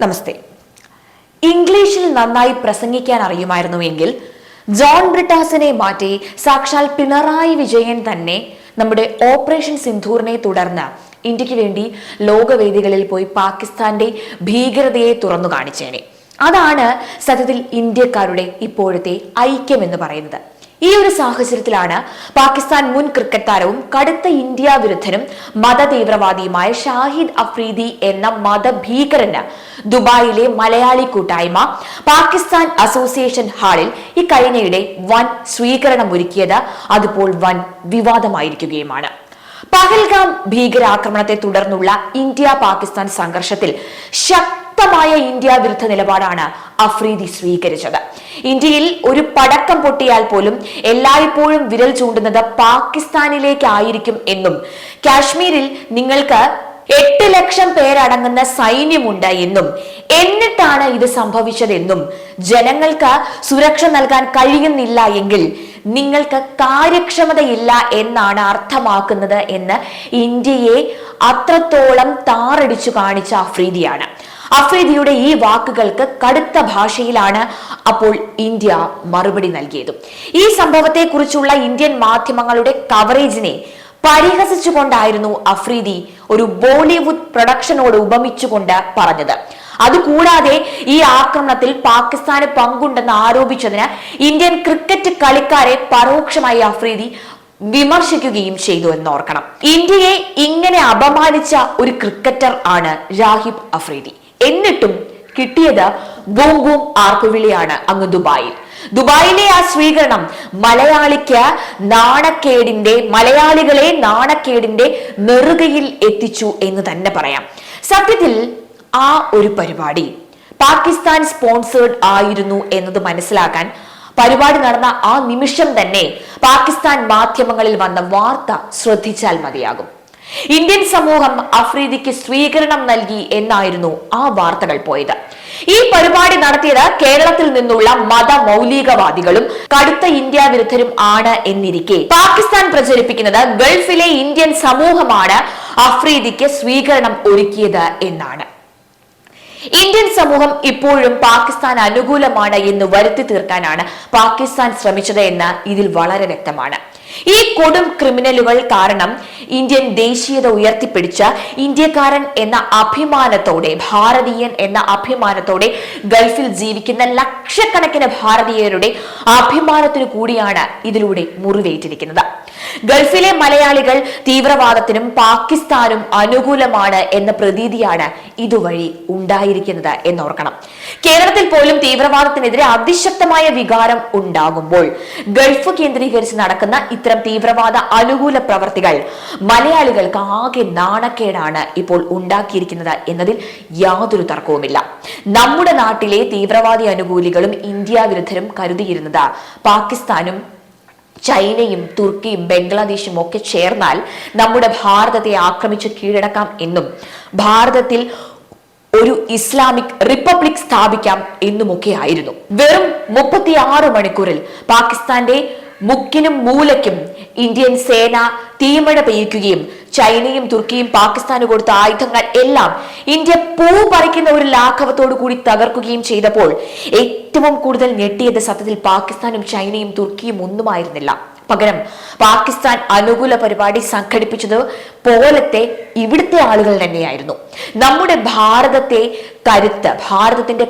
നമസ്തേ. ഇംഗ്ലീഷിൽ നന്നായി പ്രസംഗിക്കാൻ അറിയുമായിരുന്നുവെങ്കിൽ ജോൺ ബ്രിട്ടാസിനെ മാറ്റി സാക്ഷാൽ പിണറായി വിജയൻ തന്നെ നമ്മുടെ ഓപ്പറേഷൻ സിന്ധൂറിനെ തുടർന്ന് ഇന്ത്യക്ക് വേണ്ടി ലോകവേദികളിൽ പോയി പാകിസ്ഥാന്റെ ഭീകരതയെ തുറന്നു കാണിച്ചേനെ. അതാണ് സത്യത്തിൽ ഇന്ത്യക്കാരുടെ ഇപ്പോഴത്തെ ഐക്യം എന്ന് പറയുന്നത്. ഈ ഒരു സാഹചര്യത്തിലാണ് പാകിസ്ഥാൻ മുൻ ക്രിക്കറ്റ് താരവും കടുത്ത ഇന്ത്യ വിരുദ്ധനും മതതീവ്രവാദിയുമായ ഷാഹിദ് അഫ്രീദി എന്ന മതഭീകരന് ദുബായിലെ മലയാളി കൂട്ടായ്മ പാകിസ്ഥാൻ അസോസിയേഷൻ ഹാളിൽ ഇക്കഴിഞ്ഞയിടെ വൻ സ്വീകരണം ഒരുക്കിയത്. അതിപ്പോൾ വൻ വിവാദമായിരിക്കുകയുമാണ്. പഹൽഗാം ഭീകരാക്രമണത്തെ തുടർന്നുള്ള ഇന്ത്യ പാകിസ്ഥാൻ സംഘർഷത്തിൽ ശക്തമായ ഇന്ത്യ വിരുദ്ധ നിലപാടാണ് അഫ്രീദി സ്വീകരിച്ചത്. ഇന്ത്യയിൽ ഒരു പടക്കം പൊട്ടിയാൽ പോലും എല്ലായ്പ്പോഴും വിരൽ ചൂണ്ടുന്നത് പാകിസ്ഥാനിലേക്കായിരിക്കും എന്നും കാശ്മീരിൽ നിങ്ങൾക്ക് 8 ലക്ഷം പേരടങ്ങുന്ന സൈന്യമുണ്ട് എന്നും എന്നിട്ടാണ് ഇത് സംഭവിച്ചതെന്നും ജനങ്ങൾക്ക് സുരക്ഷ നൽകാൻ കഴിയുന്നില്ല എങ്കിൽ നിങ്ങൾക്ക് കാര്യക്ഷമതയില്ല എന്നാണ് അർത്ഥമാക്കുന്നത് എന്ന് ഇന്ത്യയെ അത്രത്തോളം താറടിച്ചു കാണിച്ച അഫ്രീദിയാണ്. അഫ്രീദിയുടെ ഈ വാക്കുകൾക്ക് കടുത്ത ഭാഷയിലാണ് അപ്പോൾ ഇന്ത്യ മറുപടി നൽകിയതും. ഈ സംഭവത്തെ കുറിച്ചുള്ള ഇന്ത്യൻ മാധ്യമങ്ങളുടെ കവറേജിനെ പരിഹസിച്ചുകൊണ്ടായിരുന്നു അഫ്രീദി ഒരു ബോളിവുഡ് പ്രൊഡക്ഷനോട് ഉപമിച്ചുകൊണ്ട് പറഞ്ഞത്. അതുകൂടാതെ ഈ ആക്രമണത്തിൽ പാകിസ്ഥാന് പങ്കുണ്ടെന്ന് ആരോപിച്ചതിന് ഇന്ത്യൻ ക്രിക്കറ്റ് കളിക്കാരെ പരോക്ഷമായി അഫ്രീദി വിമർശിക്കുകയും ചെയ്തു എന്നോർക്കണം. ഇന്ത്യയെ ഇങ്ങനെ അപമാനിച്ച ഒരു ക്രിക്കറ്റർ ആണ് രാഹിബ് അഫ്രീദി. എന്നിട്ടും കിട്ടിയത് ബൂം ബൂം ആർപ്പുവിളിയാണ് അങ്ങ് ദുബായിലെ ആ സ്വീകരണം മലയാളികളെ നാണക്കേടിന്റെ നെറുകയിൽ എത്തിച്ചു എന്ന് തന്നെ പറയാം. സത്യത്തിൽ ആ ഒരു പരിപാടി പാകിസ്ഥാൻ സ്പോൺസേർഡ് ആയിരുന്നു എന്നത് മനസ്സിലാക്കാൻ പരിപാടി നടന്ന ആ നിമിഷം തന്നെ പാകിസ്ഥാൻ മാധ്യമങ്ങളിൽ വന്ന വാർത്ത ശ്രദ്ധിച്ചാൽ മതിയാകും. ഇന്ത്യൻ സമൂഹം അഫ്രീദിക്ക് സ്വീകരണം നൽകി എന്നായിരുന്നു ആ വാർത്തകൾ പോയത്. ഈ പരിപാടി നടത്തിയത് കേരളത്തിൽ നിന്നുള്ള മതമൗലികവാദികളും കടുത്ത ഇന്ത്യ വിരുദ്ധരും ആണ് എന്നിരിക്കെ പാകിസ്ഥാൻ പ്രചരിപ്പിക്കുന്നത് ഗൾഫിലെ ഇന്ത്യൻ സമൂഹമാണ് അഫ്രീദിക്ക് സ്വീകരണം ഒരുക്കിയത് എന്നാണ്. ഇന്ത്യൻ സമൂഹം ഇപ്പോഴും പാകിസ്ഥാൻ അനുകൂലമാണ് എന്ന് വരുത്തി തീർക്കാനാണ് പാകിസ്ഥാൻ ശ്രമിച്ചത് എന്ന് ഇതിൽ വളരെ വ്യക്തമാണ്. ഈ കൊടും ക്രിമിനലുകൾ കാരണം ഇന്ത്യൻ ദേശീയത ഉയർത്തിപ്പിടിച്ച ഇന്ത്യക്കാരൻ എന്ന അഭിമാനത്തോടെ, ഭാരതീയൻ എന്ന അഭിമാനത്തോടെ ഗൾഫിൽ ജീവിക്കുന്ന ലക്ഷക്കണക്കിന് ഭാരതീയരുടെ അഭിമാനത്തിനു കൂടിയാണ് ഇതിലൂടെ മുറിവേറ്റിരിക്കുന്നത്. ഗൾഫിലെ മലയാളികൾ തീവ്രവാദത്തിനും പാകിസ്ഥാനും അനുകൂലമാണ് എന്ന പ്രതീതിയാണ് ഇതുവഴി ഉണ്ടായിരിക്കുന്നത് എന്നോർക്കണം. കേരളത്തിൽ പോലും തീവ്രവാദത്തിനെതിരെ അതിശക്തമായ വികാരം ഉണ്ടാകുമ്പോൾ ഗൾഫ് കേന്ദ്രീകരിച്ച് നടക്കുന്ന ഇത്തരം തീവ്രവാദ അനുകൂല പ്രവർത്തികൾ മലയാളികൾക്ക് ആകെ നാണക്കേടാണ് ഇപ്പോൾ ഉണ്ടാക്കിയിരിക്കുന്നത് എന്നതിൽ യാതൊരു തർക്കവുമില്ല. നമ്മുടെ നാട്ടിലെ തീവ്രവാദി അനുകൂലികളും ഇന്ത്യ വിരുദ്ധരും കരുതിയിരുന്നത് പാകിസ്ഥാനും ചൈനയും തുർക്കിയും ബംഗ്ലാദേശും ഒക്കെ ചേർന്നാൽ നമ്മുടെ ഭാരതത്തെ ആക്രമിച്ച് കീഴടക്കാം എന്നും ഭാരതത്തിൽ ഒരു ഇസ്ലാമിക് റിപ്പബ്ലിക് സ്ഥാപിക്കാം എന്നുമൊക്കെ ആയിരുന്നു. വെറും 36 മണിക്കൂറിൽ പാകിസ്ഥാന്റെ മുക്കിനും മൂലയ്ക്കും ഇന്ത്യൻ സേന തീമഴ പെയ്യിക്കുകയും ചൈനയും തുർക്കിയും പാകിസ്ഥാന് കൊടുത്ത ആയുധങ്ങൾ എല്ലാം ഇന്ത്യ പൂ പറിക്കുന്ന ഒരു ലാഘവത്തോടു കൂടി തകർക്കുകയും ചെയ്തപ്പോൾ ഏറ്റവും കൂടുതൽ ഞെട്ടിയത് സത്യത്തിൽ പാകിസ്ഥാനും ചൈനയും തുർക്കിയും ഒന്നുമായിരുന്നില്ല. പകരം പാകിസ്ഥാൻ അനുകൂല പരിപാടി സംഘടിപ്പിച്ചത് പോലത്തെ ഇവിടുത്തെ ആളുകൾ തന്നെയായിരുന്നു. നമ്മുടെ ഭാരതത്തിന്റെ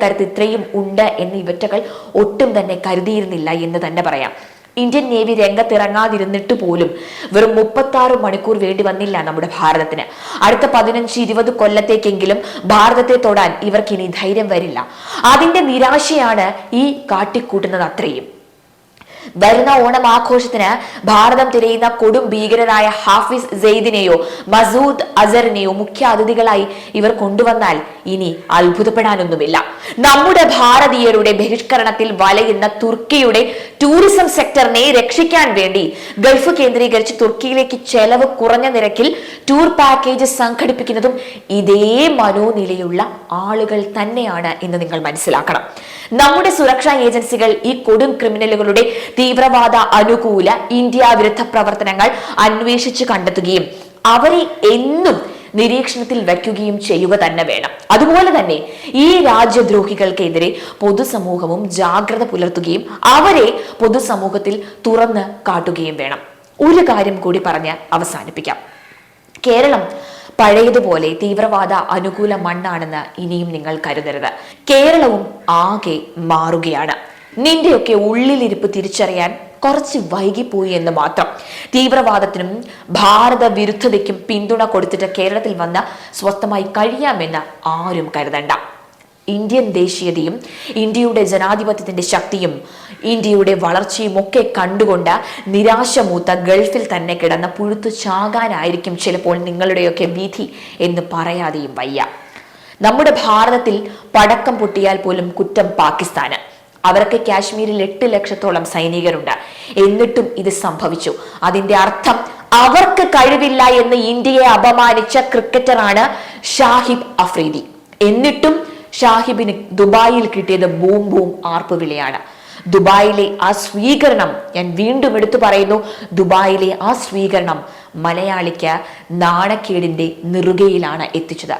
കരുത്ത് ഇത്രയും ഉണ്ട് എന്ന് ഇവറ്റകൾ ഒട്ടും തന്നെ കരുതിയിരുന്നില്ല എന്ന് തന്നെ പറയാം. ഇന്ത്യൻ നേവി രംഗത്തിറങ്ങാതിരുന്നിട്ട് പോലും വെറും 36 മണിക്കൂർ വേണ്ടി വന്നില്ല നമ്മുടെ ഭാരതത്തിന്. അടുത്ത 15-20 കൊല്ലത്തേക്കെങ്കിലും ഭാരതത്തെ തൊടാൻ ഇവർക്കിനി ധൈര്യം വരില്ല. അതിന്റെ നിരാശയാണ് ഈ കാട്ടിക്കൂട്ടുന്നത് അത്രയും. വരുന്ന ഓണം ആഘോഷത്തിന് ഭാരതം തിരയുന്ന കൊടും ഭീകരരായ ഹാഫിസ് സെയ്ദിനെയോ മസൂദ് അസറിനെയോ മുഖ്യ അതിഥികളായി ഇവർ കൊണ്ടുവന്നാൽ ഇനി അത്ഭുതപ്പെടാനൊന്നുമില്ല. നമ്മുടെ ഭാരതീയരുടെ ബഹിഷ്കരണത്തിൽ വലയുന്ന തുർക്കിയുടെ ടൂറിസം സെക്ടറിനെ രക്ഷിക്കാൻ വേണ്ടി ഗൾഫ് കേന്ദ്രീകരിച്ച് തുർക്കിയിലേക്ക് ചെലവ് കുറഞ്ഞ നിരക്കിൽ ടൂർ പാക്കേജ് സംഘടിപ്പിക്കുന്നതും ഇതേ മനോനിലയുള്ള ആളുകൾ തന്നെയാണ് എന്ന് നിങ്ങൾ മനസ്സിലാക്കണം. നമ്മുടെ സുരക്ഷാ ഏജൻസികൾ ഈ കൊടും ക്രിമിനലുകളുടെ തീവ്രവാദ അനുകൂല ഇന്ത്യ വിരുദ്ധ പ്രവർത്തനങ്ങൾ അന്വേഷിച്ചു കണ്ടെത്തുകയും അവരെ എന്നും നിരീക്ഷണത്തിൽ വയ്ക്കുകയും ചെയ്യുക തന്നെ വേണം. അതുപോലെ തന്നെ ഈ രാജ്യദ്രോഹികൾക്കെതിരെ പൊതുസമൂഹവും ജാഗ്രത പുലർത്തുകയും അവരെ പൊതുസമൂഹത്തിൽ തുറന്ന് കാട്ടുകയും വേണം. ഒരു കാര്യം കൂടി പറഞ്ഞ് അവസാനിപ്പിക്കാം. കേരളം പഴയതുപോലെ തീവ്രവാദ അനുകൂല മണ്ണാണെന്ന് ഇനിയും നിങ്ങൾ കരുതരുത്. കേരളവും ആകെ മാറുകയാണ്. നിന്റെയൊക്കെ ഉള്ളിലിരിപ്പ് തിരിച്ചറിയാൻ കുറച്ച് വൈകിപ്പോയി എന്ന് മാത്രം. തീവ്രവാദത്തിനും ഭാരത വിരുദ്ധതയ്ക്കും പിന്തുണ കൊടുത്തിട്ട് കേരളത്തിൽ വന്ന് സ്വസ്ഥമായി കഴിയാമെന്ന് ആരും കരുതണ്ട. ഇന്ത്യൻ ദേശീയതയും ഇന്ത്യയുടെ ജനാധിപത്യത്തിന്റെ ശക്തിയും ഇന്ത്യയുടെ വളർച്ചയും ഒക്കെ കണ്ടുകൊണ്ട് നിരാശ മൂത്ത ഗൾഫിൽ തന്നെ കിടന്ന് പുഴുത്തു ചാകാനായിരിക്കും ചിലപ്പോൾ നിങ്ങളുടെയൊക്കെ വിധി എന്ന് പറയാതെയും വയ്യ. നമ്മുടെ ഭാരതത്തിൽ പടക്കം പൊട്ടിയാൽ പോലും കുറ്റം പാകിസ്ഥാന്. അവർക്ക് കാശ്മീരിൽ 8 ലക്ഷത്തോളം സൈനികരുണ്ട്. എന്നിട്ടും ഇത് സംഭവിച്ചു. അതിന്റെ അർത്ഥം അവർക്ക് കഴിവില്ല എന്ന് ഇന്ത്യയെ അപമാനിച്ച ക്രിക്കറ്ററാണ് ഷാഹിബ് അഫ്രീദി. എന്നിട്ടും ഷാഹിബിന് ദുബായിൽ കിട്ടിയത് ബൂം ബൂം ആർപ്പുവിളിയാണ്. ദുബായിലെ ആ സ്വീകരണം, ഞാൻ വീണ്ടും എടുത്തു പറയുന്നു, ദുബായിലെ ആ സ്വീകരണം മലയാളിക്ക് നാണക്കേടിന്റെ നെറുകയിലാണ് എത്തിച്ചത്.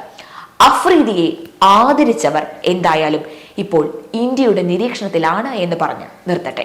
അഫ്രീദിയെ ആദരിച്ചവർ എന്തായാലും ഇപ്പോൾ ഇന്ത്യയുടെ നിരീക്ഷണത്തിലാണ് എന്ന് പറഞ്ഞ് നിർത്തട്ടെ.